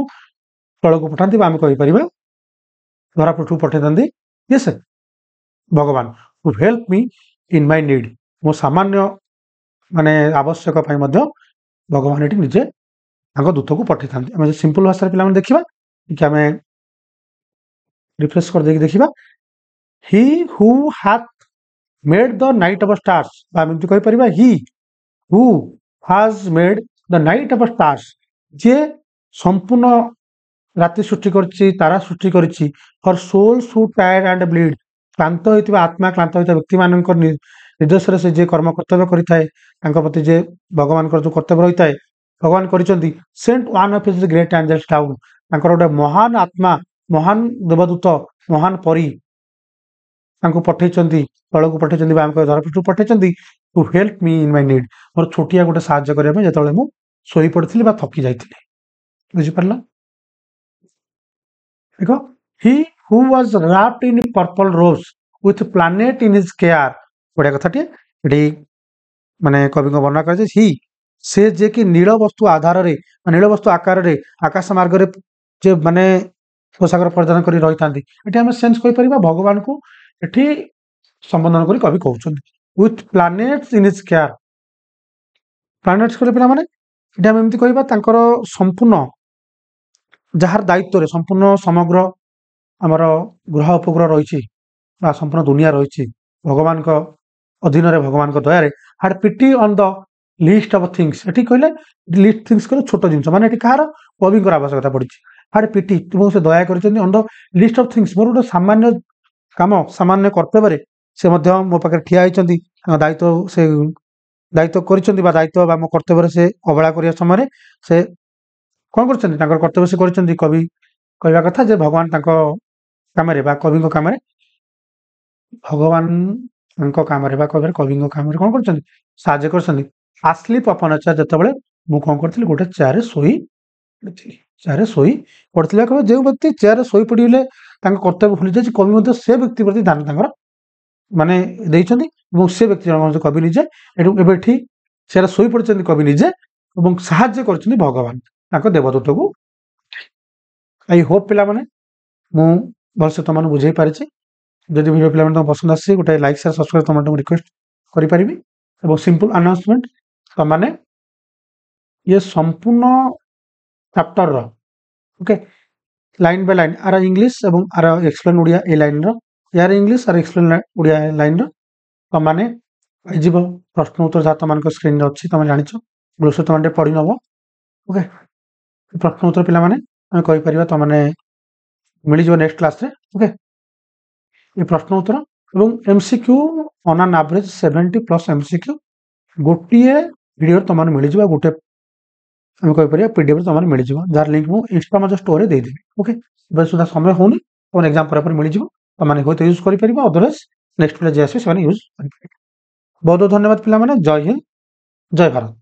ତଳକୁ ପଠାନ୍ତି ବା ଆମେ କହିପାରିବା ଧରା ପୃଷ୍ଠକୁ ପଠେଇଥାନ୍ତି ୟେସ୍ ଭଗବାନ ଟୁ ହେଲ୍ପ ମି ଇନ୍ ମାଇ ନିଡ୍ ମୋ ସାମାନ୍ୟ ମାନେ ଆବଶ୍ୟକ ପାଇଁ ମଧ୍ୟ ଭଗବାନ ଏଠି ନିଜେ ତାଙ୍କ ଦୂତକୁ ପଠେଇଥାନ୍ତି ଆମେ ସିମ୍ପଲ ଭାଷାରେ ପିଲାମାନେ ଦେଖିବା ଟିକେ ଆମେ ରିଫ୍ରେଶ କରିଦେଇକି ଦେଖିବା ହି who Haat made the night of stars ବା ଆମେ ଏମିତି କହିପାରିବା he who has made the night of stars ଯିଏ ସମ୍ପୂର୍ଣ୍ଣ ରାତି ସୃଷ୍ଟି କରିଛି ତାରା ସୃଷ୍ଟି କରିଛି for souls who tired and bleed କ୍ଳାନ୍ତ ହୋଇଥିବା ଆତ୍ମା କ୍ଳାନ୍ତ ହୋଇଥିବା ବ୍ୟକ୍ତିମାନଙ୍କ ନିର୍ଦ୍ଦେଶରେ ସେ ଯିଏ କର୍ମ କର୍ତ୍ତବ୍ୟ କରିଥାଏ ତାଙ୍କ ପ୍ରତି ଯେ ଭଗବାନଙ୍କର ଯୋଉ କର୍ତ୍ତବ୍ୟ ରହିଥାଏ ଭଗବାନ କରିଛନ୍ତି sent one of his great angels down ତାଙ୍କର ଗୋଟେ ମହାନ ଆତ୍ମା महान देवदूत महान परी पठेइचंदी तळକୁ पठेइचंदी बा हमको धरपृष्ठ पठेइचंदी to help me in my need मोर छोटिया गोटे साहाय्य करिया में जेतले मु सोई पड़थिली बा थकी जाइथिली बुझि परला देखो he who was wrapped in purple robes with planet in his care बढिया कथाटी एठी माने कवि को वर्णना करे ही से जे कि नील वस्तु आधार रे नील वस्तु आकार रे आकाश मार्ग रे जे माने पोशाक प्रदान करी रही थांती एठी हम सेंस कोइ परिबा भगवान को एठी संबोधन करी कवि कहउछन with planets in his care planets को पिला माने एठी हम एमति कहिबा तांकर संपूर्ण जहार दायित्व रे संपूर्ण समग्र हमर ग्रह उपग्रह रहिछि बा संपूर्ण दुनिया रहिछि भगवान को अधीन रे भगवान को दया रे had pity on the list of things एठी कहले लिस्ट थिंग्स को छोट जिंस माने एठी कहार कवि को आवश्यकता पड़िछि had pity तुम से दया करिछन on the list of things मोर गोटे सामान्य काम सामान्य कर्तव्य रे से मध्य मो पाखे ठिया आइछंती दायित्व से दायित्व करिछंती बा दायित्व बा मो कर्तव्य रे से अवहेला करिया समय से कोन करछंती तांकर कर्तव्य से करिछंती कवि कहवा कथा जे भगवान तांको काम रे बा कवि को काम रे भगवान तांको काम रे बा कवि को काम रे कोन करछंती साहाय्य करछंती asleep upon a chair जतबेले मु कोन करथिली गोटे चेयर रे सोई पड़थिली चेयर रे सोई पड़थिला कबे जे व्यक्ति चेयर रे सोई पड़िले तांको कर्तव्य भूली जाय कवि मध्ये से व्यक्ति प्रति ध्यान तांकर माने देइछंती एवं से व्यक्ति जन कवि निजे एठु एबे ठीक चेयर रे सोई पड़छंती कवि निजे एवं साहाय्य करछंती भगवान तांको देवदूत को आई होप पिला माने मु भलसे तमन बुझाई पारिछि जदि वीडियो पिला माने पसंद आसी गोटे लाइक शेयर सब्सक्राइब तमन रिक्वेस्ट करि परिबी एवं सिंपल अनाउंसमेंट तमाने ये संपूर्ण चैप्टर रो ओके लाइन बाय लाइन आर इंग्लिश एवं आर एक्सप्लेन ओडिया ए लाइन रो यार इंग्लिश आर एक्सप्लेन ओडिया लाइन रो तमाने जीव प्रश्न उत्तर जा तमान को स्क्रीन रे अछि तमाने जानिछो ग्लोस तमाने पढि नबो ओके प्रश्न उत्तर पिला माने हम कहि परिबा तमाने मिली जो नेक्स्ट क्लास रे ओके ये प्रश्न उत्तर एवं MCQ on an average 70 plus MCQ गोटिए वीडियो तमाने मिली जिबा गोटे हम कहि परिया पीडीएफ तमाने मिली जिबा जार लिंक मु इंस्टा मज स्टोरी दे देबी ओके बस सुधा समय होनी और एग्जाम पर मिली जिबो तमाने होते यूज करि परिबा अदरवाइज नेक्स्ट पेज जे आसे सेने यूज करि परिबा बहुत बहुत धन्यवाद पिला माने जय हिंद जय भारत।